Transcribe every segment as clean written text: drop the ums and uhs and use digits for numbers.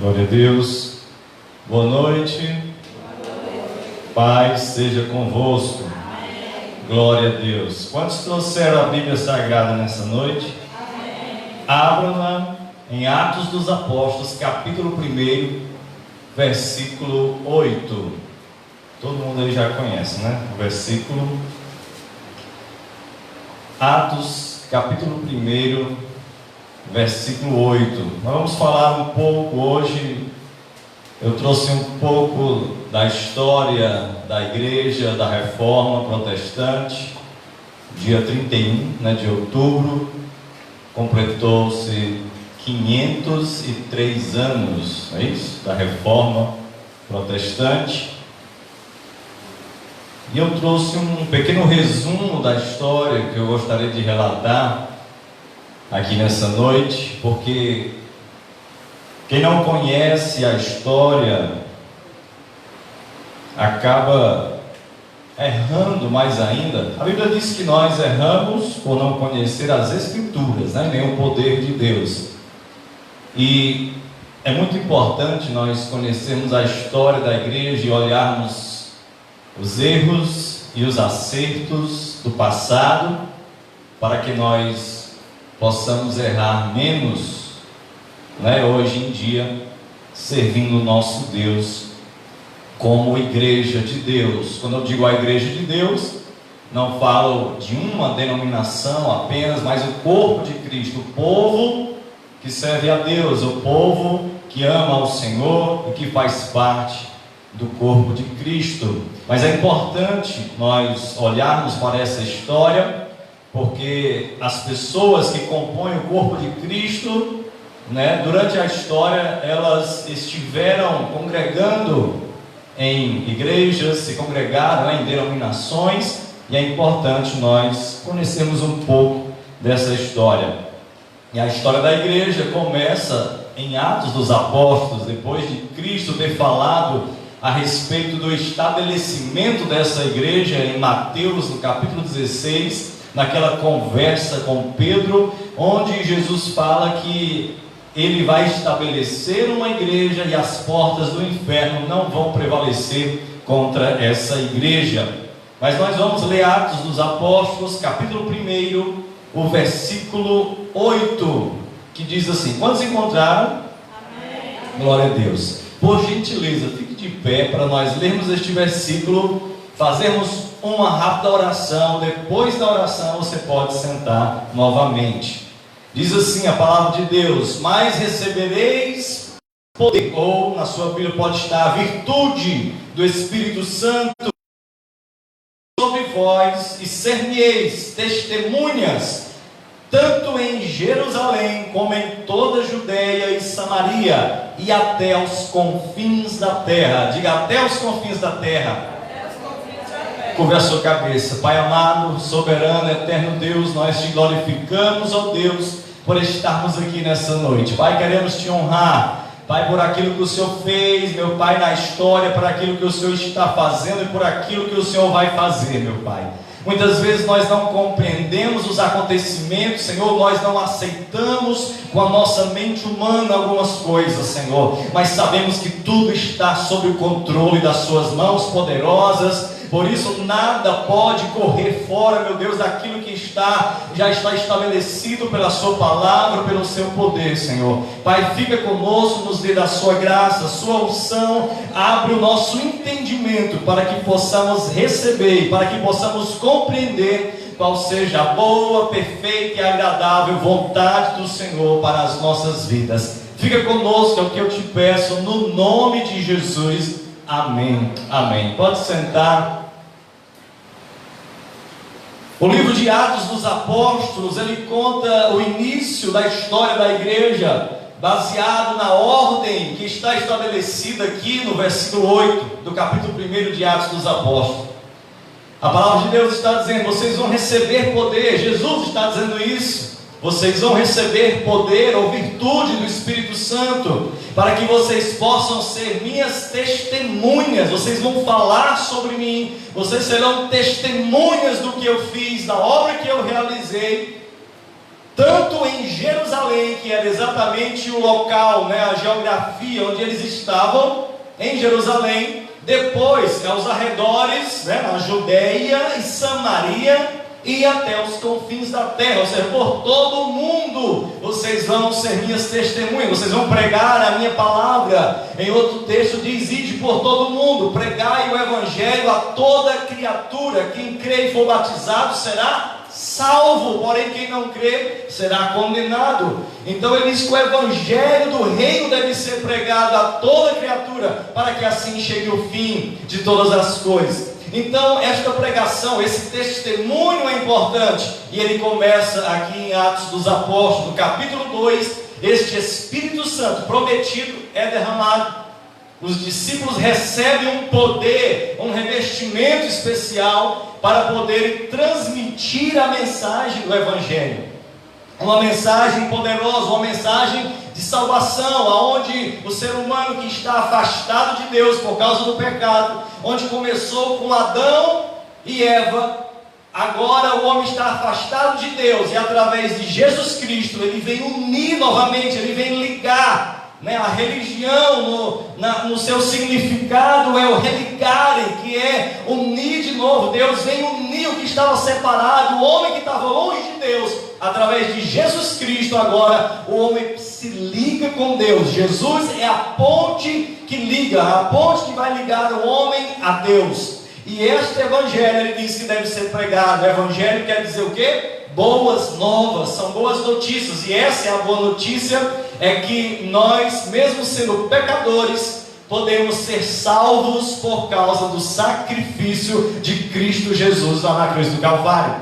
Glória a Deus. Boa noite. Paz seja convosco. Amém. Glória a Deus. Quantos trouxeram a Bíblia Sagrada nessa noite? Abram-na em Atos dos Apóstolos, capítulo 1, versículo 8. Todo mundo aí já conhece, né? O versículo. Atos, capítulo 1, versículo 8. Nós vamos falar um pouco hoje. Eu trouxe um pouco da história da igreja, da Reforma Protestante. Dia 31, de outubro, completou-se 503 anos, é isso? Da Reforma Protestante. E eu trouxe um pequeno resumo da história que eu gostaria de relatar aqui nessa noite, porque quem não conhece a história acaba errando mais ainda. A Bíblia diz que nós erramos por não conhecer as Escrituras, nem o poder de Deus. E é muito importante nós conhecermos a história da igreja e olharmos os erros e os acertos do passado, para que nós possamos errar menos, hoje em dia, servindo o nosso Deus como igreja de Deus. Quando eu digo a igreja de Deus, não falo de uma denominação apenas, mas o corpo de Cristo, o povo que serve a Deus, o povo que ama ao Senhor e que faz parte do corpo de Cristo. Mas é importante nós olharmos para essa história, porque as pessoas que compõem o corpo de Cristo, durante a história, elas estiveram congregando em igrejas, se congregaram em denominações, e é importante nós conhecermos um pouco dessa história. E a história da igreja começa em Atos dos Apóstolos, depois de Cristo ter falado a respeito do estabelecimento dessa igreja em Mateus, no capítulo 16, naquela conversa com Pedro, onde Jesus fala que ele vai estabelecer uma igreja e as portas do inferno não vão prevalecer contra essa igreja. Mas nós vamos ler Atos dos Apóstolos, capítulo 1, o versículo 8, que diz assim: quantos encontraram? Amém. Glória a Deus. Por gentileza, fique de pé para nós lermos este versículo, fazermos uma rápida oração. Depois da oração você pode sentar novamente. Diz assim a palavra de Deus: mas recebereis poder, ou na sua Bíblia pode estar a virtude do Espírito Santo sobre vós, e ser-me-eis testemunhas, tanto em Jerusalém, como em toda a Judeia e Samaria, e até aos confins da terra. Diga: até aos confins da terra. Curve a sua cabeça. Pai amado, soberano, eterno Deus, nós te glorificamos, ó Deus, por estarmos aqui nessa noite. Pai, queremos te honrar, Pai, por aquilo que o Senhor fez, meu Pai, na história, por aquilo que o Senhor está fazendo e por aquilo que o Senhor vai fazer, meu Pai. Muitas vezes nós não compreendemos os acontecimentos, Senhor, nós não aceitamos com a nossa mente humana algumas coisas, Senhor, mas sabemos que tudo está sob o controle das suas mãos poderosas. Por isso nada pode correr fora, meu Deus, daquilo que já está estabelecido pela sua palavra, pelo seu poder, Senhor. Pai, fica conosco, nos dê da sua graça, sua unção, abre o nosso entendimento para que possamos receber, para que possamos compreender qual seja a boa, perfeita e agradável vontade do Senhor para as nossas vidas. Fica conosco, é o que eu te peço, no nome de Jesus. Amém, amém. Pode sentar. O livro de Atos dos Apóstolos, ele conta o início da história da igreja, baseado na ordem que está estabelecida aqui no versículo 8 do capítulo 1 de Atos dos Apóstolos. A palavra de Deus está dizendo: vocês vão receber poder. Jesus está dizendo isso. Vocês vão receber poder ou virtude do Espírito Santo, para que vocês possam ser minhas testemunhas. Vocês vão falar sobre mim, vocês serão testemunhas do que eu fiz, da obra que eu realizei, tanto em Jerusalém, que era exatamente o local, a geografia onde eles estavam, em Jerusalém, depois aos arredores, na Judeia e Samaria, e até os confins da terra, ou seja, por todo o mundo, vocês vão ser minhas testemunhas, vocês vão pregar a minha palavra. Em outro texto diz: ide por todo o mundo, pregai o evangelho a toda criatura, quem crê e for batizado será salvo, porém quem não crê será condenado. Então ele diz que o evangelho do reino deve ser pregado a toda criatura, para que assim chegue o fim de todas as coisas. Então esta pregação, esse testemunho é importante, e ele começa aqui em Atos dos Apóstolos, no capítulo 2, este Espírito Santo prometido é derramado. Os discípulos recebem um poder, um revestimento especial para poderem transmitir a mensagem do Evangelho. Uma mensagem poderosa, uma mensagem de salvação, aonde o ser humano que está afastado de Deus por causa do pecado, onde começou com Adão e Eva, agora o homem está afastado de Deus, e através de Jesus Cristo, ele vem unir novamente, ele vem ligar. A religião no seu significado é o religarem, que é unir de novo. Deus vem unir o que estava separado, o homem que estava longe de Deus. Através de Jesus Cristo, agora o homem se liga com Deus. Jesus é a ponte que liga, a ponte que vai ligar o homem a Deus. E este evangelho, ele diz que deve ser pregado. O evangelho quer dizer o quê? Boas novas, são boas notícias. E essa é a boa notícia, é que nós, mesmo sendo pecadores, podemos ser salvos por causa do sacrifício de Cristo Jesus lá na cruz do Calvário.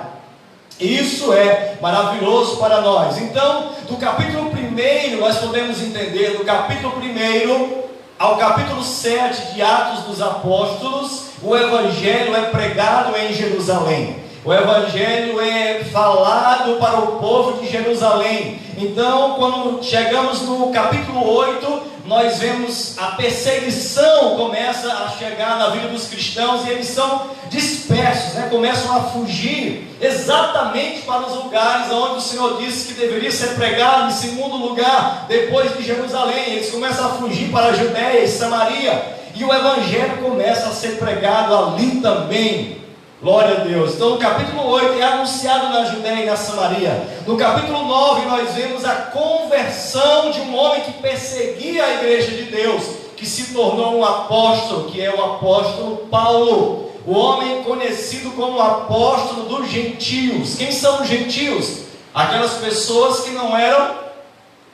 Isso é maravilhoso para nós. Então, do capítulo 1, nós podemos entender, do capítulo 1 ao capítulo 7 de Atos dos Apóstolos, o evangelho é pregado em Jerusalém. O evangelho é falado para o povo de Jerusalém. Então, quando chegamos no capítulo 8, nós vemos a perseguição começa a chegar na vida dos cristãos, e eles são dispersos, começam a fugir exatamente para os lugares onde o Senhor disse que deveria ser pregado, em segundo lugar, depois de Jerusalém. Eles começam a fugir para a Judeia e Samaria, e o evangelho começa a ser pregado ali também. Glória a Deus. Então no capítulo 8 é anunciado na Judeia e na Samaria. No capítulo 9 nós vemos a conversão de um homem que perseguia a igreja de Deus, que se tornou um apóstolo, que é o apóstolo Paulo, o homem conhecido como apóstolo dos gentios. Quem são os gentios? Aquelas pessoas que não eram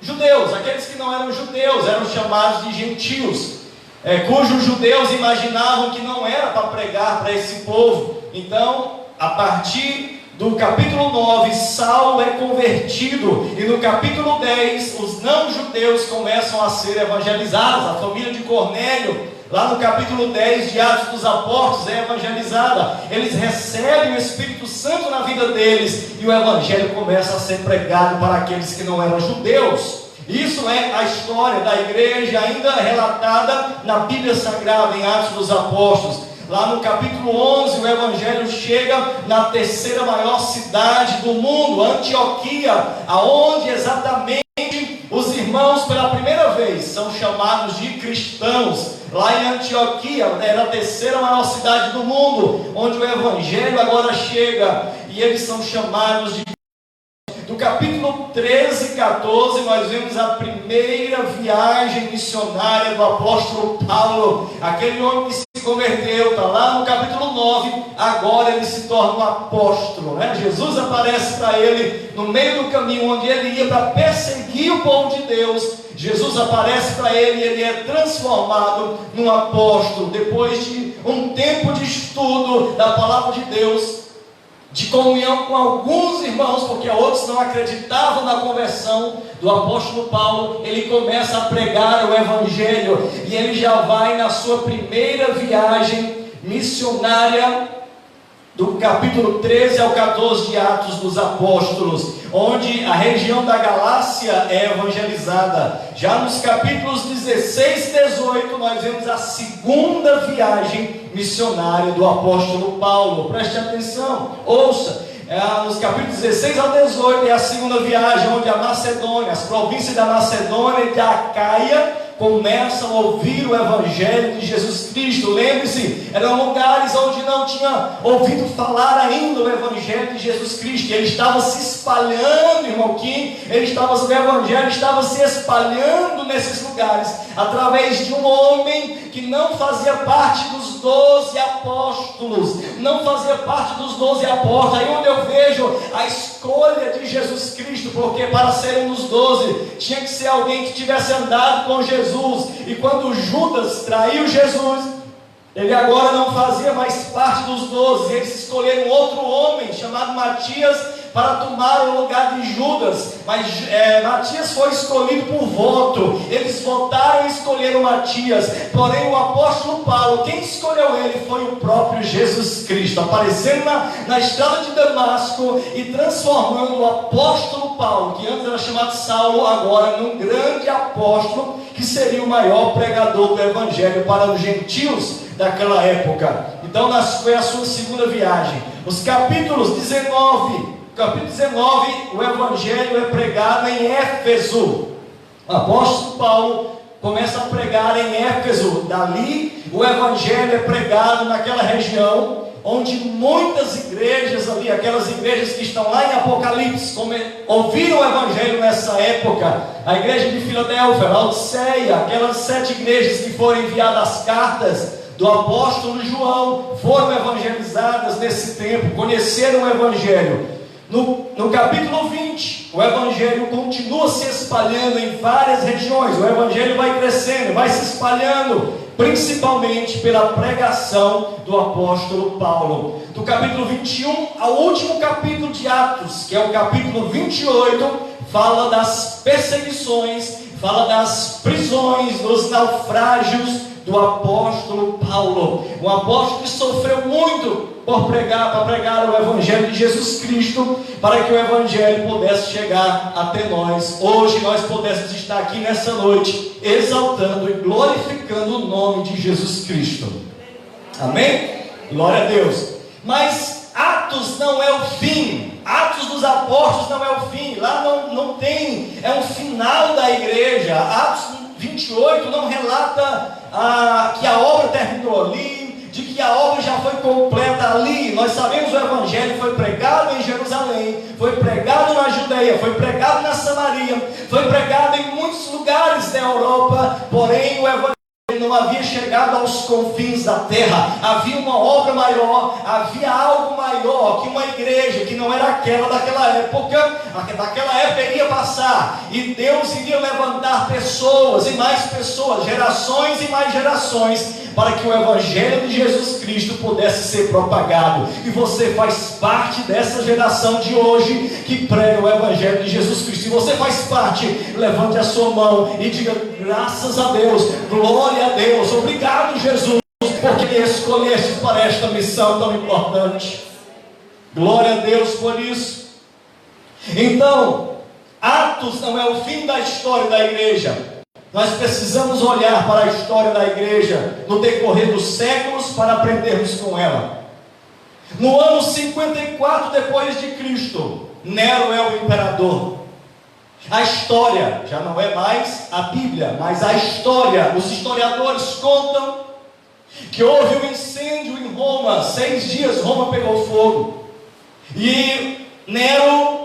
judeus. Aqueles que não eram judeus eram chamados de gentios, cujos judeus imaginavam que não era para pregar para esse povo. Então, a partir do capítulo 9, Saulo é convertido, e no capítulo 10, os não-judeus começam a ser evangelizados. A família de Cornélio, lá no capítulo 10 de Atos dos Apóstolos, é evangelizada. Eles recebem o Espírito Santo na vida deles, e o evangelho começa a ser pregado para aqueles que não eram judeus. Isso é a história da igreja, ainda relatada na Bíblia Sagrada, em Atos dos Apóstolos. Lá no capítulo 11, o evangelho chega na terceira maior cidade do mundo, Antioquia, aonde exatamente os irmãos pela primeira vez são chamados de cristãos. Lá em Antioquia, era a terceira maior cidade do mundo, onde o evangelho agora chega, e eles são chamados de... Do capítulo 13 e 14, nós vemos a primeira viagem missionária do apóstolo Paulo, aquele homem que se converteu. Está lá no capítulo 9, agora ele se torna um apóstolo, Jesus aparece para ele no meio do caminho, onde ele ia para perseguir o povo de Deus. Jesus aparece para ele, e ele é transformado num apóstolo, depois de um tempo de estudo da palavra de Deus, de comunhão com alguns irmãos, porque outros não acreditavam na conversão do apóstolo Paulo. Ele começa a pregar o evangelho, e ele já vai na sua primeira viagem missionária, do capítulo 13 ao 14 de Atos dos Apóstolos, onde a região da Galácia é evangelizada. Já nos capítulos 16 e 18 nós vemos a segunda viagem missionária do apóstolo Paulo. Preste atenção, ouça. nos capítulos 16 ao 18, é a segunda viagem, onde a Macedônia, as províncias da Macedônia e da Acaia começam a ouvir o Evangelho de Jesus Cristo. Lembre-se, eram lugares onde não tinha ouvido falar ainda o Evangelho de Jesus Cristo. Ele estava se espalhando, irmão Kim, o Evangelho estava se espalhando nesses lugares, através de um homem que não fazia parte dos 12 apóstolos, aí onde eu vejo a escolha de Jesus Cristo, porque para ser um dos 12, tinha que ser alguém que tivesse andado com Jesus, e quando Judas traiu Jesus, ele agora não fazia mais parte dos 12, eles escolheram outro homem, chamado Matias, para tomar o lugar de Judas, mas Matias foi escolhido por voto, eles votaram e escolheram Matias, porém o apóstolo Paulo, quem escolheu ele foi o próprio Jesus Cristo, aparecendo na estrada de Damasco, e transformando o apóstolo Paulo, que antes era chamado Saulo, agora num grande apóstolo, que seria o maior pregador do Evangelho para os gentios daquela época. Então foi a sua segunda viagem. Os capítulo 19, o Evangelho é pregado em Éfeso. O apóstolo Paulo começa a pregar em Éfeso. Dali o Evangelho é pregado naquela região, onde muitas igrejas ali, aquelas igrejas que estão lá em Apocalipse, ouviram o Evangelho nessa época. A igreja de Filadélfia, Laodiceia, aquelas 7 igrejas que foram enviadas as cartas do apóstolo João, foram evangelizadas nesse tempo, conheceram o Evangelho. No capítulo 20, o Evangelho continua se espalhando em várias regiões. O Evangelho vai crescendo, vai se espalhando, principalmente pela pregação do apóstolo Paulo. Do capítulo 21 ao último capítulo de Atos, que é o capítulo 28, fala das perseguições, fala das prisões, dos naufrágios do apóstolo Paulo. Um apóstolo que sofreu muito para pregar o Evangelho de Jesus Cristo, para que o Evangelho pudesse chegar até nós. Hoje nós pudéssemos estar aqui nessa noite, exaltando e glorificando o nome de Jesus Cristo. Amém? Glória a Deus. Mas Atos não é o fim. Atos dos Apóstolos não é o fim. Lá não tem, é um final da igreja. Atos 28 não relata que a obra terminou ali, de que a obra já foi completa ali. Nós sabemos, o Evangelho foi pregado em Jerusalém, foi pregado na Judeia, foi pregado na Samaria, foi pregado em muitos lugares da Europa, porém o Evangelho não havia chegado aos confins da terra. Havia uma obra maior, havia algo maior, que uma igreja que não era aquela daquela época iria passar, e Deus iria levantar pessoas e mais pessoas, gerações e mais gerações, para que o Evangelho de Jesus Cristo pudesse ser propagado. E você faz parte dessa geração de hoje que prega o Evangelho de Jesus Cristo. Se você faz parte, levante a sua mão e diga: graças a Deus, glória a Deus, obrigado Jesus, porque me escolheste para esta missão tão importante. Glória a Deus por isso. Então, Atos não é o fim da história da igreja. Nós precisamos olhar para a história da igreja no decorrer dos séculos para aprendermos com ela. No ano 54 depois de Cristo, Nero é o imperador. A história já não é mais a Bíblia, mas a história. Os historiadores contam que houve um incêndio em Roma. 6 dias Roma pegou fogo, e Nero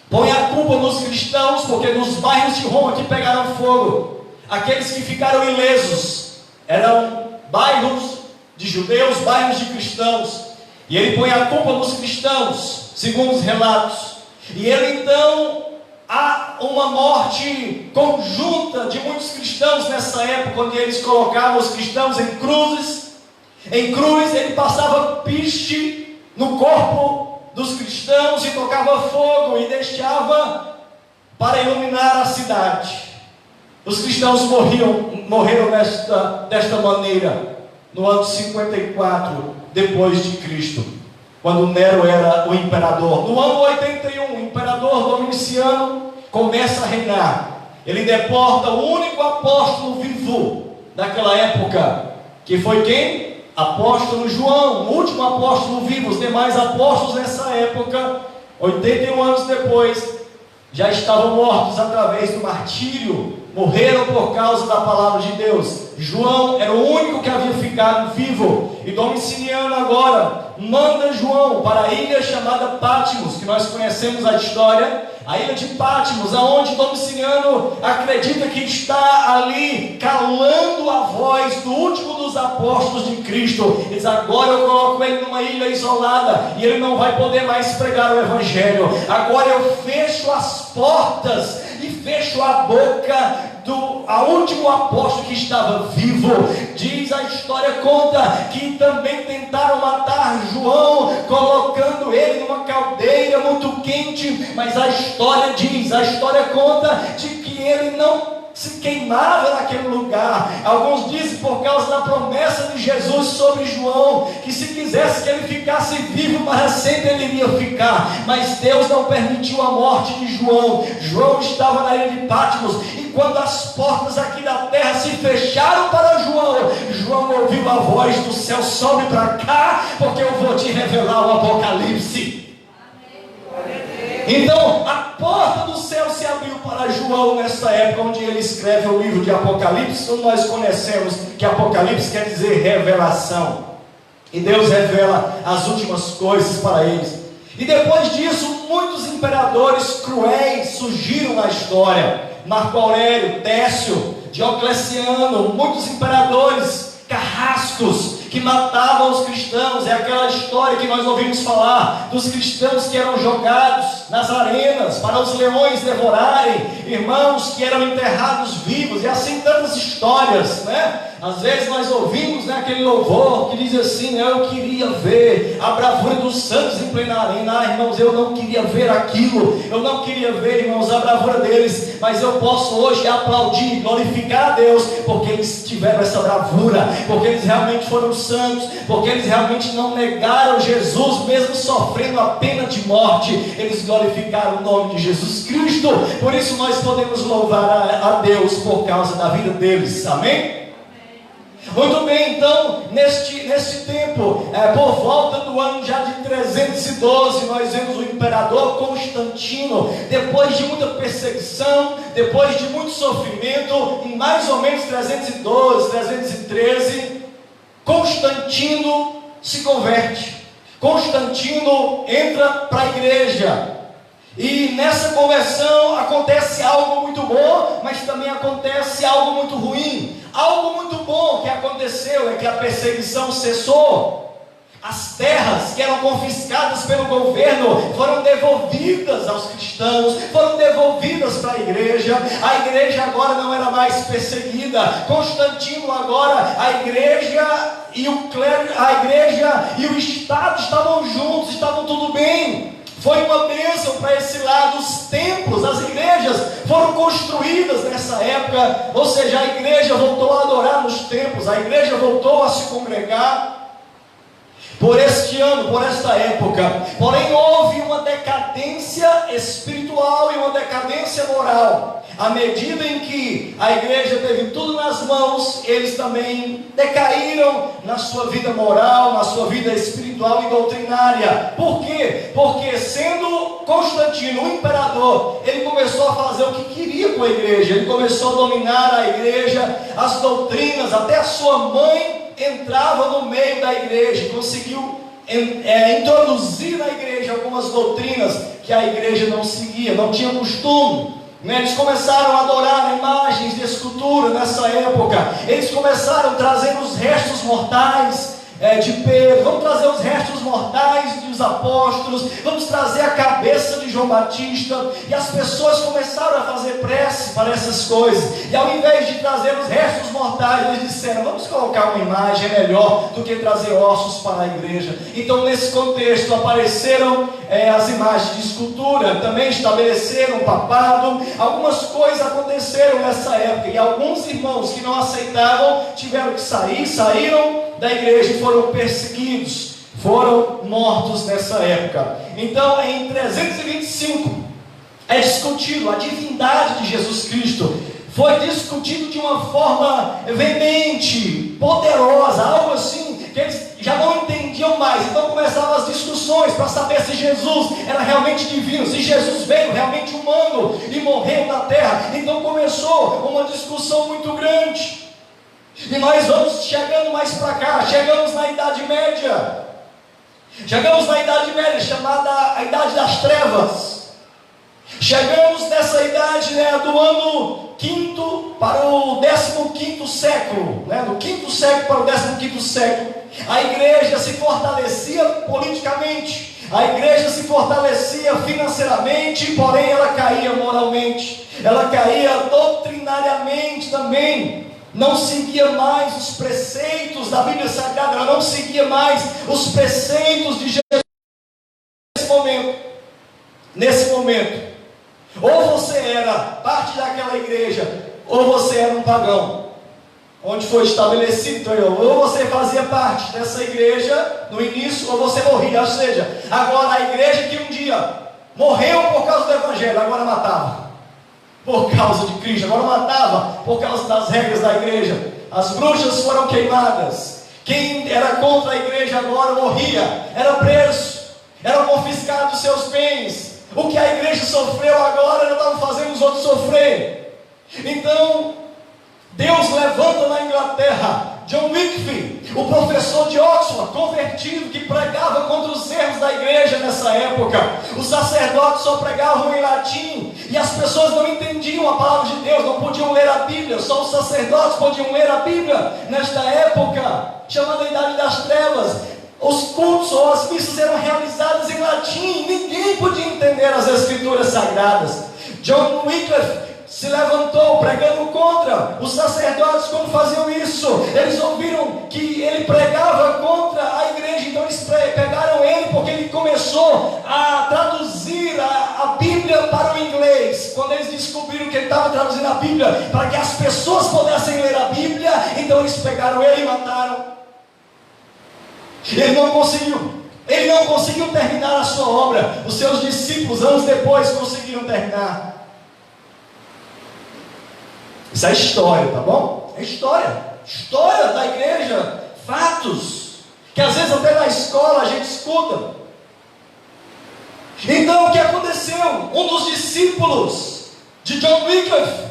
põe a culpa nos cristãos, porque nos bairros de Roma que pegaram fogo, aqueles que ficaram ilesos eram bairros de judeus, bairros de cristãos, e ele põe a culpa nos cristãos, segundo os relatos. E ele então, há uma morte conjunta de muitos cristãos nessa época, onde eles colocavam os cristãos em cruzes. Em cruz ele passava piche no corpo dos cristãos e tocava fogo e deixava para iluminar a cidade. Os cristãos morreram desta maneira no ano 54 depois de Cristo, quando Nero era o imperador. No ano 81, o imperador Domiciano começa a reinar. Ele deporta o único apóstolo vivo daquela época, que foi quem? apóstolo João, o último apóstolo vivo. Os demais apóstolos nessa época, 81 anos depois, já estavam mortos através do martírio, morreram por causa da palavra de Deus. João era o único que havia ficado vivo, e Domiciano agora manda João para a ilha chamada Patmos, que nós conhecemos a história, a ilha de Patmos, aonde Domiciano acredita que está ali calando a voz do último dos apóstolos de Cristo. Ele diz: agora eu coloco ele numa ilha isolada, e ele não vai poder mais pregar o Evangelho. Agora eu fecho as portas e fecho a boca do último apóstolo que estava vivo. Diz a história, conta que também tentaram matar João, colocando ele numa caldeira muito quente, mas a história conta de que ele não se queimava naquele lugar. Alguns dizem por causa da promessa de Jesus sobre João, que se quisesse que ele ficasse vivo para sempre, ele iria ficar. Mas Deus não permitiu a morte de João. João estava na ilha de Patmos, e quando as portas aqui da terra se fecharam para João, João ouviu a voz do céu: sobe para cá, porque eu vou te revelar o Apocalipse. Então a porta do céu se abriu para João nessa época, onde ele escreve o livro de Apocalipse. Então nós conhecemos que Apocalipse quer dizer revelação, e Deus revela as últimas coisas para eles. E depois disso, muitos imperadores cruéis surgiram na história: Marco Aurélio, Técio, Diocleciano, muitos imperadores carrascos que matavam os cristãos. É aquela história que nós ouvimos falar dos cristãos que eram jogados nas arenas para os leões devorarem, irmãos que eram enterrados vivos, e assim tantas histórias, né? Às vezes nós ouvimos, né, aquele louvor que diz assim, né: eu queria ver a bravura dos santos em plena arena. Irmãos, eu não queria ver aquilo, eu não queria ver, irmãos, a bravura deles, mas eu posso hoje aplaudir e glorificar a Deus, porque eles tiveram essa bravura, porque eles realmente foram santos, porque eles realmente não negaram Jesus, mesmo sofrendo a pena de morte, eles glorificaram o nome de Jesus Cristo. Por isso nós podemos louvar a Deus por causa da vida deles, amém? Muito bem, então, neste tempo, por volta do ano já de 312, nós vemos o imperador Constantino, depois de muita perseguição, depois de muito sofrimento, em mais ou menos 312, 313, Constantino se converte. Constantino entra para a igreja. E nessa conversão acontece algo muito bom, mas também acontece algo muito ruim. Algo muito bom que aconteceu é que a perseguição cessou. As terras que eram confiscadas pelo governo foram devolvidas aos cristãos, foram devolvidas para a igreja agora não era mais perseguida. Constantino agora, a igreja e o clero, a igreja e o Estado estavam juntos, estavam tudo bem. Foi uma bênção para esse lado. Os templos, as igrejas foram construídas nessa época, ou seja, a igreja voltou a adorar nos templos, a igreja voltou a se congregar. Por este ano, por esta época, porém houve uma decadência espiritual e uma decadência moral. À medida em que a igreja teve tudo nas mãos, eles também decaíram na sua vida moral, na sua vida espiritual e doutrinária. Por quê? Porque sendo Constantino o imperador, ele começou a fazer o que queria com a igreja, ele começou a dominar a igreja, as doutrinas, até a sua mãe entrava no meio da igreja, conseguiu introduzir na igreja algumas doutrinas que a igreja não seguia, não tinha costume. Eles começaram a adorar imagens de escultura nessa época. Eles começaram trazendo os restos mortais de Pedro, vamos trazer os restos mortais dos apóstolos, vamos trazer a cabeça de João Batista, e as pessoas começaram a fazer prece para essas coisas, e ao invés de trazer os restos mortais, eles disseram: vamos colocar uma imagem, é melhor do que trazer ossos para a igreja. Então nesse contexto apareceram as imagens de escultura, também estabeleceram o papado, algumas coisas aconteceram nessa época, e alguns irmãos que não aceitavam tiveram que saíram da igreja e foram perseguidos, foram mortos nessa época. Então em 325 é discutido a divindade de Jesus Cristo, foi discutido de uma forma veemente, poderosa, algo assim que eles já não entendiam mais. Então começavam as discussões para saber se Jesus era realmente divino, se Jesus veio realmente humano e morreu na terra. Então começou uma discussão muito grande. E nós vamos chegando mais para cá, chegamos na Idade Média. Chegamos na Idade Média, chamada a Idade das Trevas. Chegamos nessa idade, do ano 5 para o 15º século, do 5º século para o 15º século. A igreja se fortalecia politicamente, a igreja se fortalecia financeiramente, porém ela caía moralmente, ela caía doutrinariamente também. Não seguia mais os preceitos da Bíblia Sagrada, ela não seguia mais os preceitos de Jesus. Nesse momento, ou você era parte daquela igreja, ou você era um pagão, onde foi estabelecido, então, ou você fazia parte dessa igreja no início, ou você morria. Ou seja, agora a igreja que um dia morreu por causa do Evangelho, agora matava por causa de Cristo, agora matava por causa das regras da igreja. As bruxas foram queimadas. Quem era contra a igreja agora morria, era preso, eram confiscados seus bens. O que a igreja sofreu agora, já estavam fazendo os outros sofrer. Então Deus levanta na Inglaterra John Wycliffe, o professor de Oxford, convertido, que pregava contra os erros da igreja nessa época. Os sacerdotes só pregavam em latim, e as pessoas não entendiam a palavra de Deus, não podiam ler a Bíblia, só os sacerdotes podiam ler a Bíblia nesta época, chamada Idade das Trevas. Os cultos ou as missas eram realizadas em latim, ninguém podia entender as escrituras sagradas. John Wycliffe se levantou pregando contra os sacerdotes. Quando faziam isso, eles ouviram que ele pregava contra a igreja, então eles pegaram ele, porque ele começou a traduzir a Bíblia para o inglês. Quando eles descobriram que ele estava traduzindo a Bíblia para que as pessoas pudessem ler a Bíblia, então eles pegaram ele e mataram. Ele não conseguiu terminar a sua obra. Os seus discípulos, anos depois, conseguiram terminar. Isso é história, tá bom? É história da igreja, fatos, que às vezes até na escola a gente escuta. Então o que aconteceu? Um dos discípulos de John Wycliffe,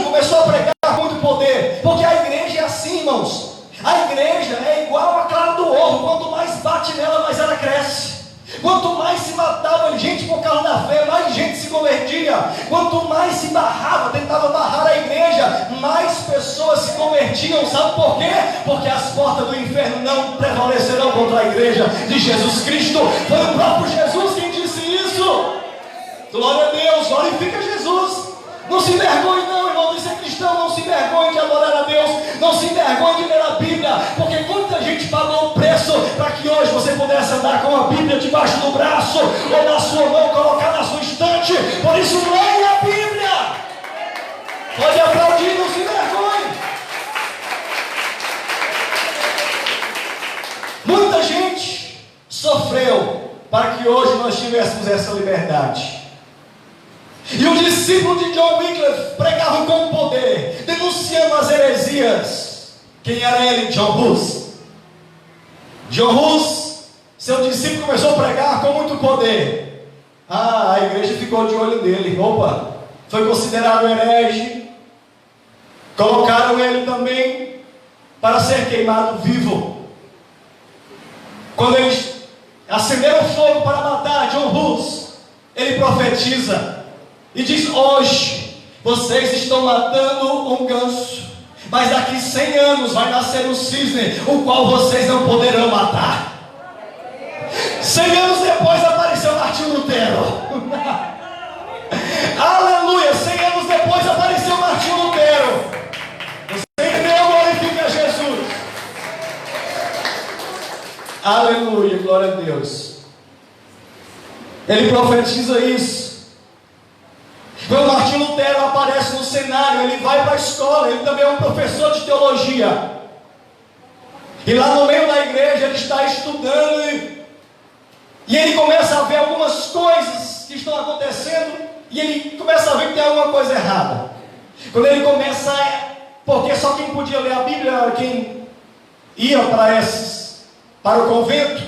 começou a pregar com muito poder, porque a igreja é assim, irmãos. A igreja é igual a clara do ovo, quanto mais bate nela, mais ela cresce. Quanto mais se matava gente por causa da fé, mais gente se convertia. Quanto mais se tentava barrar a igreja, mais pessoas se convertiam. Sabe por quê? Porque as portas do inferno não prevalecerão contra a igreja de Jesus Cristo. Foi o próprio Jesus quem disse isso. Glória a Deus, glorifica Jesus. Não se envergonhe não, irmão, de ser cristão. Não se envergonhe de adorar a Deus. Não se envergonhe de ler a Bíblia, porque muita gente pagou o preço para que hoje você pudesse andar com a Bíblia debaixo do braço, ou na sua mão, colocar na sua estante. Por isso, leia a Bíblia. Pode aplaudir, não se envergonhe. Muita gente sofreu para que hoje nós tivéssemos essa liberdade. E o discípulo de John Wycliffe pregava com poder, denunciando as heresias. Quem era ele? John Hus. John Hus, seu discípulo, começou a pregar com muito poder. A igreja ficou de olho nele. Opa, foi considerado herege. Colocaram ele também para ser queimado vivo. Quando eles acenderam fogo para matar John Hus, ele profetiza e diz: hoje vocês estão matando um ganso, mas daqui 100 anos vai nascer um cisne, o qual vocês não poderão matar. 100 anos depois apareceu Martinho Lutero. Aleluia, 100 anos depois apareceu Martinho Lutero. Você entendeu? Glorifica a Jesus. Aleluia, glória a Deus. Ele profetiza isso. Quando Martinho Lutero aparece no cenário, ele vai para a escola, ele também é um professor de teologia. E lá no meio da igreja ele está estudando, e ele começa a ver algumas coisas que estão acontecendo, e ele começa a ver que tem alguma coisa errada. Quando ele começa porque só quem podia ler a Bíblia era quem ia para o convento,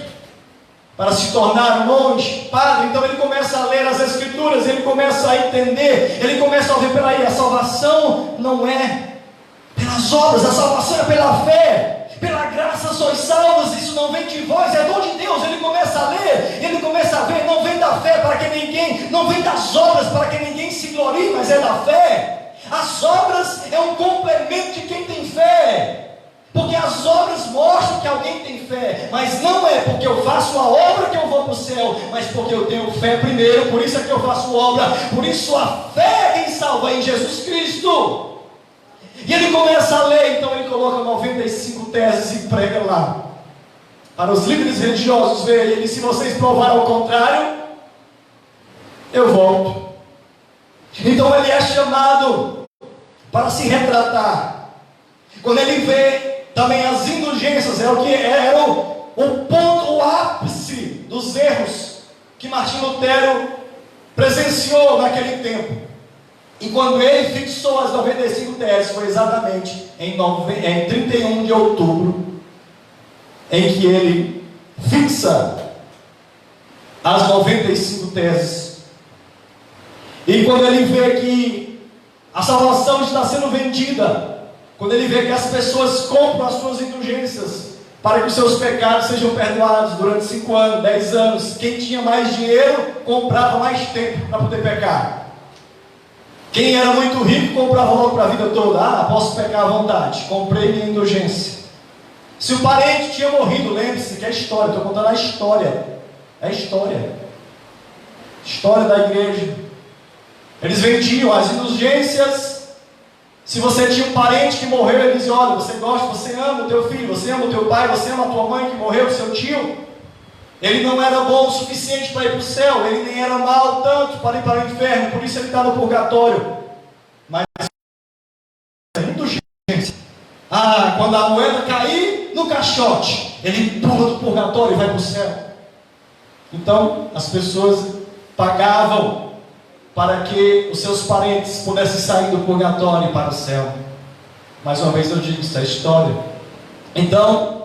para se tornar um monge, padre. Então ele começa a ler as Escrituras, ele começa a entender, ele começa a ouvir: peraí, a salvação não é pelas obras, a salvação é pela fé. Pela graça sois salvos, isso não vem de vós, é dom de Deus. Ele começa a ler, ele começa a ver, não vem da fé para que ninguém, não vem das obras para que ninguém se glorie, mas é da fé. As obras é um complemento de quem tem fé, porque as obras mostram que alguém tem fé, mas não é porque eu faço a obra que eu vou para o céu, mas porque eu tenho fé primeiro. Por isso é que eu faço obra, por isso a fé é quem salva em Jesus Cristo. E ele começa a ler, então ele coloca 95 teses e prega lá, para os líderes religiosos verem. Ele diz: se vocês provarem ao contrário, eu volto. Então ele é chamado para se retratar. Quando ele vê também as indulgências, é o que era o ponto, o ápice dos erros que Martim Lutero presenciou naquele tempo. E quando ele fixou as 95 teses, foi exatamente em 31 de outubro, em que ele fixa as 95 teses. E quando ele vê que a salvação está sendo vendida, quando ele vê que as pessoas compram as suas indulgências para que os seus pecados sejam perdoados durante 5 anos, 10 anos, quem tinha mais dinheiro comprava mais tempo para poder pecar. Quem era muito rico comprava logo para a vida toda. Posso pecar à vontade, comprei minha indulgência. Se o parente tinha morrido, lembre-se que é história, estou contando a história. É história. História da igreja. Eles vendiam as indulgências. Se você tinha um parente que morreu, ele dizia: olha, você gosta, você ama o teu filho, você ama o teu pai, você ama a tua mãe que morreu, o seu tio. Ele não era bom o suficiente para ir para o céu, ele nem era mal tanto para ir para o inferno, por isso ele está no purgatório. Mas é indulgência. Quando a moeda cair no caixote, ele pula do purgatório e vai para o céu. Então as pessoas pagavam para que os seus parentes pudessem sair do purgatório para o céu. Mais uma vez eu digo, isso é história. Então,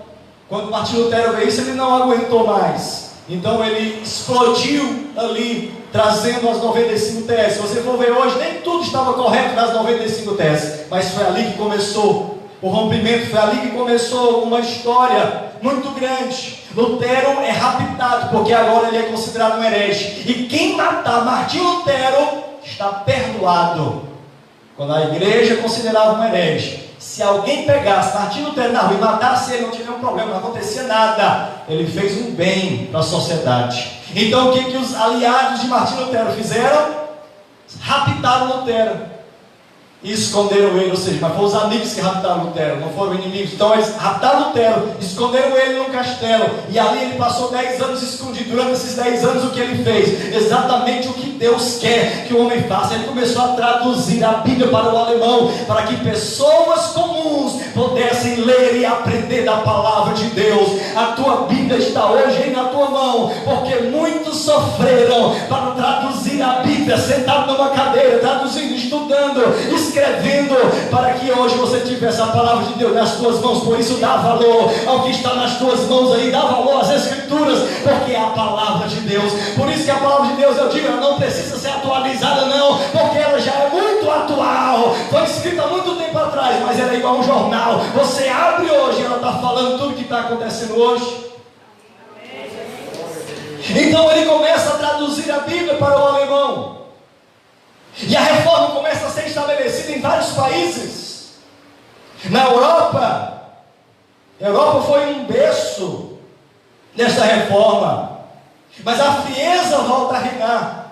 quando Martim Lutero veio isso, ele não aguentou mais. Então ele explodiu ali, trazendo as 95 teses. Se você for ver hoje, nem tudo estava correto nas 95 teses, mas foi ali que começou o rompimento, foi ali que começou uma história muito grande. Lutero é raptado, porque agora ele é considerado um herege. E quem matar Martim Lutero está perdoado. Quando a igreja considerava um herege, se alguém pegasse Martim Lutero na rua e matasse ele, não tinha nenhum problema, não acontecia nada. Ele fez um bem para a sociedade. Então o que os aliados de Martim Lutero fizeram? Raptaram Lutero e esconderam ele, ou seja, mas foram os amigos que raptaram Lutero, não foram inimigos. Então eles raptaram Lutero, esconderam ele num castelo, e ali ele passou 10 anos escondido. Durante esses 10 anos o que ele fez? Exatamente o que Deus quer que o homem faça. Ele começou a traduzir a Bíblia para o alemão, para que pessoas comuns pudessem ler e aprender da palavra de Deus. A tua Bíblia está hoje aí na tua mão, porque muitos sofreram para traduzir a Bíblia, sentado numa cadeira, traduzindo, estudando, escrevendo, para que hoje você tivesse a palavra de Deus nas tuas mãos. Por isso dá valor ao que está nas tuas mãos aí, dá valor às Escrituras, porque é a palavra de Deus. Por isso que a palavra de Deus, eu digo, ela não precisa ser atualizada não, porque ela já é muito atual, foi escrita há muito tempo atrás, mas ela é igual um jornal. Você abre hoje e ela está falando tudo o que está acontecendo hoje. Então ele começa a traduzir a Bíblia para o alemão, e a reforma começa a ser estabelecida em vários países. Na Europa, a Europa foi um berço dessa reforma, mas a frieza volta a reinar.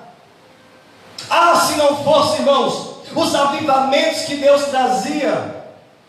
Se não fosse, irmãos, os avivamentos que Deus trazia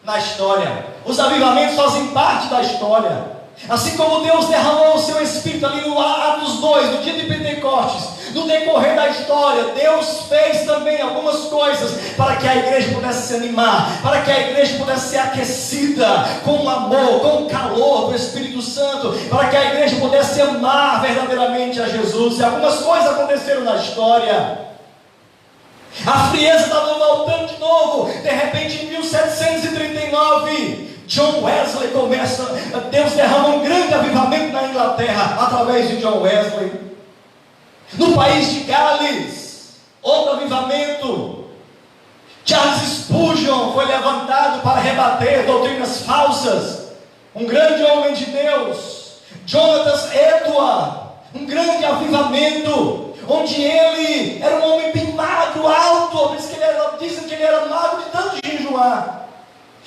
na história, os avivamentos fazem parte da história. Assim como Deus derramou o seu Espírito ali no Atos 2, no dia de Pentecostes, no decorrer da história, Deus fez também algumas coisas para que a igreja pudesse se animar, para que a igreja pudesse ser aquecida com o amor, com o calor do Espírito Santo, para que a igreja pudesse amar verdadeiramente a Jesus. E algumas coisas aconteceram na história. A frieza estava voltando de novo. De repente, em 1739, John Wesley começa, Deus derrama um grande avivamento na Inglaterra, através de John Wesley. No país de Gales, outro avivamento. Charles Spurgeon foi levantado para rebater doutrinas falsas, um grande homem de Deus. Jonathan Edwards, um grande avivamento, onde ele era um homem bem magro, alto, dizem que ele era magro de tanto jejuar.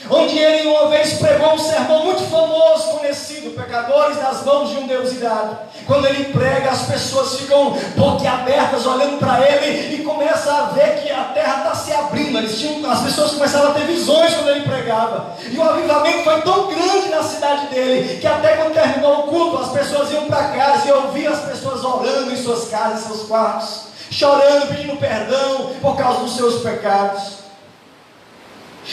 Onde ele uma vez pregou um sermão muito famoso, conhecido, pecadores nas mãos de um Deus irado. Quando ele prega, as pessoas ficam boquiabertas olhando para ele e começam a ver que a terra está se abrindo. As pessoas começaram a ter visões quando ele pregava, e o avivamento foi tão grande na cidade dele, que até quando terminou o culto, as pessoas iam para casa e ouviam as pessoas orando em suas casas, em seus quartos, chorando, pedindo perdão por causa dos seus pecados.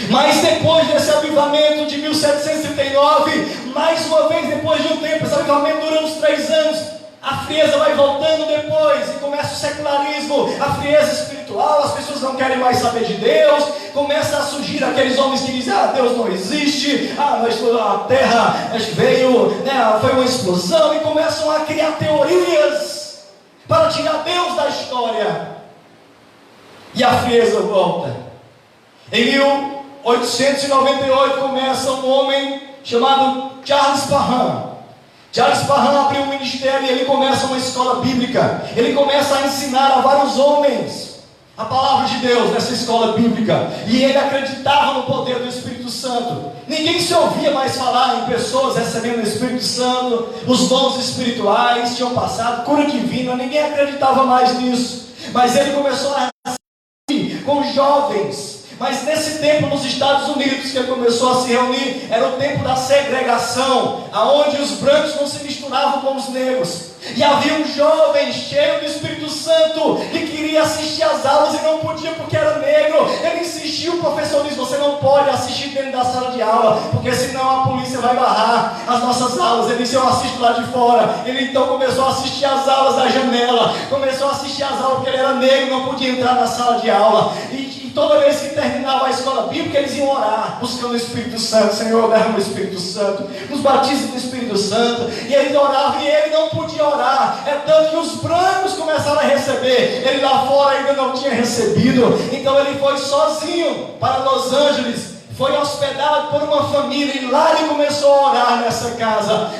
Mas depois desse avivamento de 1739, mais uma vez, depois de um tempo, esse avivamento dura uns 3 anos, a frieza vai voltando depois, e começa o secularismo, a frieza espiritual, as pessoas não querem mais saber de Deus, começa a surgir aqueles homens que dizem, Deus não existe, a terra veio, foi uma explosão, e começam a criar teorias para tirar Deus da história, e a frieza volta. Em 1898 começa um homem chamado Charles Parham. Charles Parham abriu um ministério e ele começa uma escola bíblica. Ele começa a ensinar a vários homens a palavra de Deus nessa escola bíblica. E ele acreditava no poder do Espírito Santo. Ninguém se ouvia mais falar em pessoas recebendo o Espírito Santo. Os dons espirituais tinham passado, cura divina, ninguém acreditava mais nisso. Mas ele começou a com jovens. Mas nesse tempo nos Estados Unidos que ele começou a se reunir, era o tempo da segregação, aonde os brancos não se misturavam com os negros. E havia um jovem cheio do Espírito Santo que queria assistir às aulas e não podia porque era negro. Ele insistiu, o professor disse, você não pode assistir dentro da sala de aula, porque senão a polícia vai barrar as nossas aulas. Ele disse, eu assisto lá de fora. Ele então começou a assistir às aulas da janela, começou a assistir às aulas porque ele era negro, não podia entrar na sala de aula. E toda vez que terminava a escola bíblica, eles iam orar, buscando o Espírito Santo. Senhor, derrama o Espírito Santo, nos batiza com o Espírito Santo. E eles oravam e ele não podia orar. É tanto que os brancos começaram a receber, ele lá fora ainda não tinha recebido. Então ele foi sozinho para Los Angeles, foi hospedado por uma família, e lá ele começou a orar nesta casa,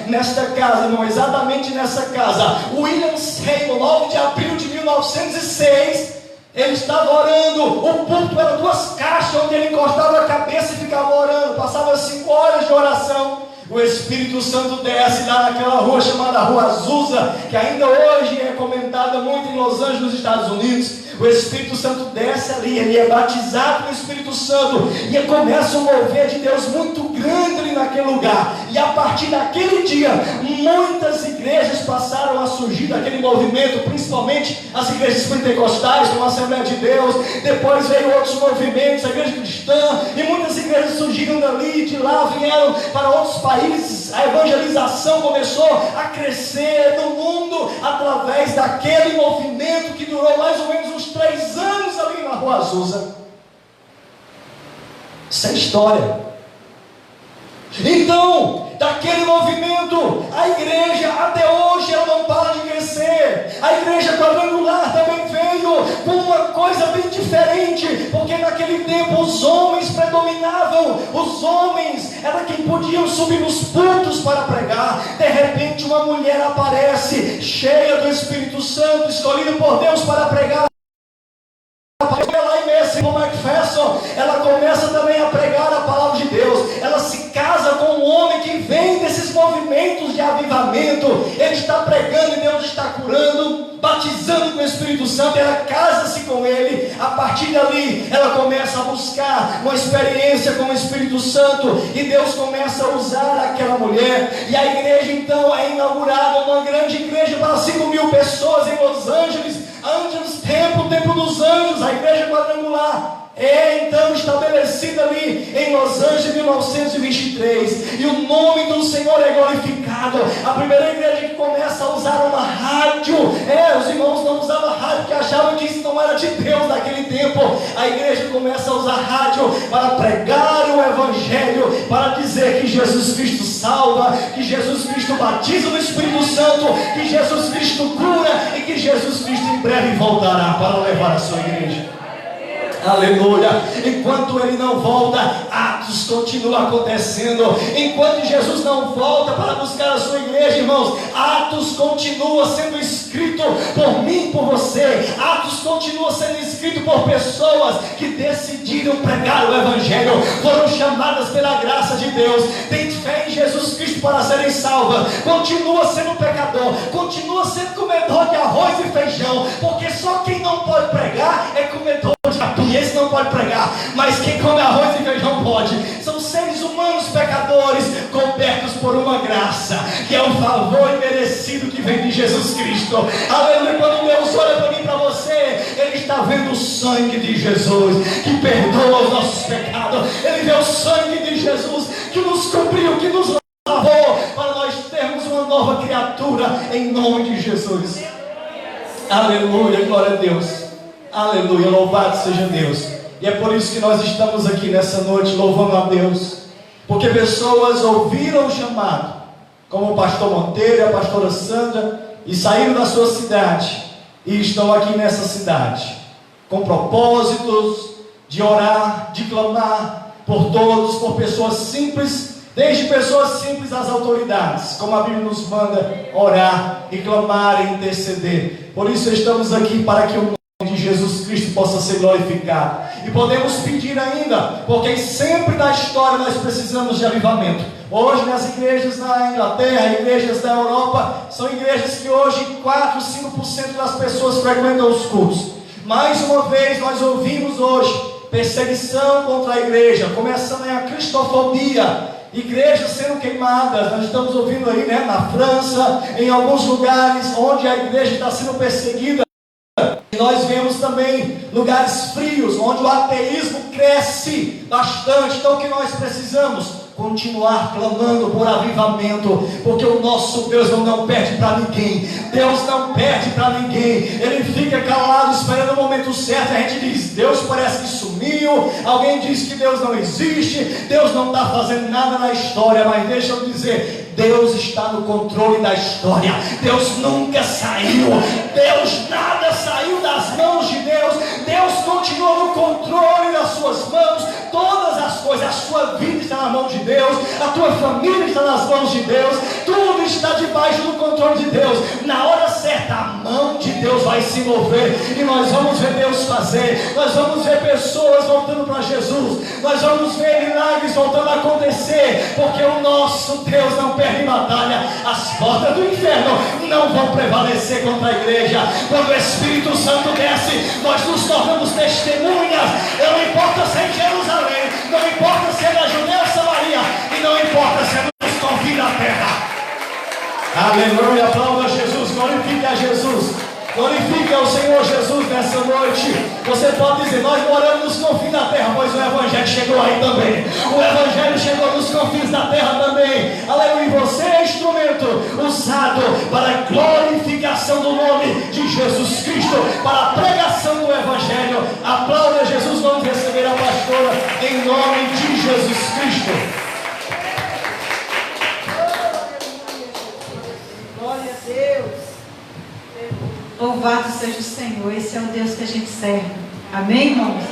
não exatamente nessa casa. William Seymour, 9 de abril de 1906, ele estava orando. O púlpito era 2 caixas, onde ele encostava a cabeça e ficava orando. Passava 5 horas de oração. O Espírito Santo desce lá naquela rua chamada Rua Azusa, que ainda hoje é comentada muito em Los Angeles, nos Estados Unidos. O Espírito Santo desce ali, ele é batizado no Espírito Santo, e começa um mover de Deus muito grande ali naquele lugar. E a partir daquele dia, muitas igrejas passaram a surgir daquele movimento, principalmente as igrejas pentecostais, como a Assembleia de Deus. Depois veio outros movimentos, a igreja cristã, e muitas igrejas surgiram dali, de lá vieram para outros países. A evangelização começou a crescer no mundo através daquele movimento que durou mais ou menos uns 3 anos ali na Rua Azusa. Isso é história. Então, daquele movimento, a igreja até hoje ela não para de crescer. A igreja quadrangular também veio com uma coisa bem diferente, porque naquele tempo os homens predominavam. Os homens era quem podiam subir nos púlpitos para pregar. De repente uma mulher aparece, cheia do Espírito Santo, escolhida por Deus para pregar. Lá em Messi, como McPherson, ela começa também a pregar a palavra de Deus. Ela se casa com um homem que vem desses movimentos de avivamento. Ele está pregando e Deus está curando, batizando com o Espírito Santo. Ela casa-se com ele. A partir dali, ela começa a buscar uma experiência com o Espírito Santo, e Deus começa a usar aquela mulher. E a igreja então é inaugurada, uma grande igreja para 5.000 pessoas em Los Angeles. O tempo dos anjos, a igreja quadrangular é então estabelecida ali em Los Angeles em 1923, e o nome do Senhor é glorificado. A primeira igreja que começa a usar uma rádio, os irmãos não usavam rádio porque achavam achavam que isso não era de Deus naquele tempo. A igreja começa a usar rádio para pregar o Evangelho, para dizer que Jesus Cristo salva, que Jesus Cristo batiza no Espírito Santo, que Jesus Cristo cura e que Jesus Cristo em breve voltará para levar a sua igreja. Aleluia. Enquanto Ele não volta, atos continuam acontecendo. Enquanto Jesus não volta para buscar a sua igreja, irmãos, atos continua sendo escrito por mim e por você. Atos continua sendo escrito por pessoas que decidiram pregar o Evangelho, foram chamadas pela graça de Deus, têm fé em Jesus Cristo para serem salvas. Continua sendo pecador, continua sendo comedor de arroz e feijão, porque só quem não pode pregar é comedor de capim. Esse não pode pregar, mas quem come arroz e feijão pode. São seres humanos pecadores, cobertos por uma graça, que é um favor imerecido que vem de Jesus Cristo. Aleluia. Quando Deus olha para mim e para você, Ele está vendo o sangue de Jesus, que perdoa os nossos pecados. Ele vê o sangue de Jesus, que nos cobriu, que nos lavou, para nós termos uma nova criatura, em nome de Jesus. Aleluia, glória a Deus. Aleluia, louvado seja Deus. E é por isso que nós estamos aqui nessa noite louvando a Deus, porque pessoas ouviram o chamado, como o pastor Monteiro e a pastora Sandra, e saíram da sua cidade e estão aqui nessa cidade com propósitos de orar, de clamar por todos, por pessoas simples, desde pessoas simples às autoridades, como a Bíblia nos manda orar e clamar e interceder. Por isso estamos aqui, para que o de Jesus Cristo possa ser glorificado. E podemos pedir ainda, porque sempre na história nós precisamos de avivamento. Hoje nas igrejas na Inglaterra, igrejas da Europa, são igrejas que hoje 4, 5% das pessoas frequentam os cultos. Mais uma vez nós ouvimos hoje perseguição contra a igreja, começando a cristofobia, igrejas sendo queimadas. Nós estamos ouvindo aí, na França, em alguns lugares onde a igreja está sendo perseguida. E nós vemos também lugares frios, onde o ateísmo cresce bastante. Então o que nós precisamos? Continuar clamando por avivamento, porque o nosso Deus não perde para ninguém. Deus não perde para ninguém. Ele fica calado esperando o momento certo. A gente diz, Deus parece que sumiu. Alguém diz que Deus não existe, Deus não está fazendo nada na história. Mas deixa eu dizer, Deus está no controle da história. Deus nunca saiu. Deus nada saiu das mãos de Deus. Deus continua no controle das suas mãos. Todas as coisas, a sua vida está na mão de Deus, a tua família está nas mãos de Deus, tudo está debaixo do controle de Deus. Na hora certa, a mão de Deus vai se mover e nós vamos ver Deus fazer. Nós vamos ver pessoas voltando para Jesus, nós vamos ver milagres voltando a acontecer, porque o nosso Deus não perde batalha. As portas do inferno não vão prevalecer contra a igreja. Quando o Espírito Santo desce, nós nos tornamos testemunhas. Não importa se é em Jerusalém, não importa se é na Judéia ou Samaria, e não importa se é nos confins da terra. Aleluia, aplauda Jesus, glorifique a Jesus, glorifique ao Senhor Jesus nessa noite. Você pode dizer, nós moramos nos confins da terra, pois o Evangelho chegou aí também. O Evangelho chegou nos confins da terra também. Aleluia, e você é instrumento usado para a glorificação do nome de Jesus Cristo, para a pregação do Evangelho. Aplauda Jesus, vamos receber a pastora em nome de Jesus Cristo. Glória a Deus. Louvado seja o Senhor. Esse é o Deus que a gente serve. Amém, irmãos?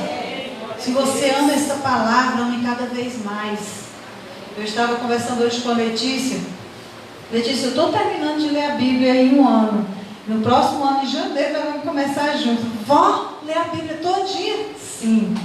Se você ama essa palavra, ame cada vez mais. Eu estava conversando hoje com a Letícia. Letícia, eu estou terminando de ler a Bíblia em um ano. No próximo ano, em janeiro, nós vamos começar juntos. Vó, ler a Bíblia todinha? Sim.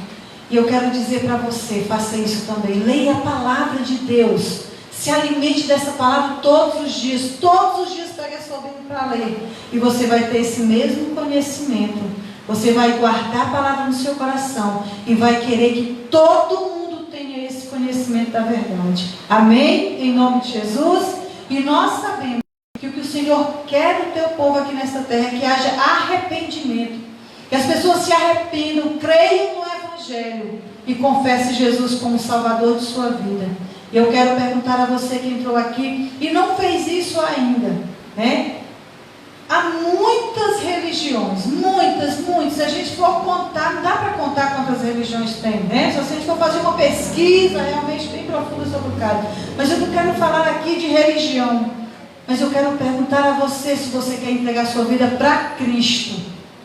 E eu quero dizer para você, faça isso também. Leia a palavra de Deus. Se alimente dessa palavra todos os dias. Todos os dias pegue a sua Bíblia para ler. E você vai ter esse mesmo conhecimento. Você vai guardar a palavra no seu coração. E vai querer que todo mundo tenha esse conhecimento da verdade. Amém? Em nome de Jesus. E nós sabemos que o que o Senhor quer do teu povo aqui nesta terra é que haja arrependimento. Que as pessoas se arrependam, creiam no Evangelho e confessem Jesus como Salvador de sua vida. E eu quero perguntar a você que entrou aqui e não fez isso ainda, né? Há muitas religiões religiões, muitas. Se a gente for contar, não dá para contar quantas religiões tem, né? Se a gente for fazer uma pesquisa realmente bem profunda sobre o caso. Mas eu não quero falar aqui de religião, mas eu quero perguntar a você se você quer entregar sua vida para Cristo,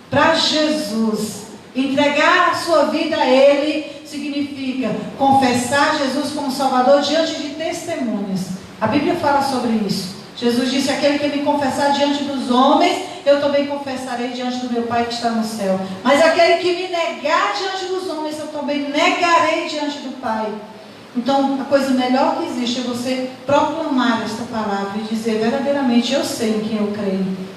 para Jesus. Entregar a sua vida a Ele significa confessar Jesus como Salvador diante de testemunhas. A Bíblia fala sobre isso. Jesus disse: aquele que me confessar diante dos homens, eu também confessarei diante do meu Pai que está no céu. Mas aquele que me negar diante dos homens, eu também negarei diante do Pai. Então, a coisa melhor que existe é você proclamar esta palavra e dizer verdadeiramente: eu sei em quem eu creio.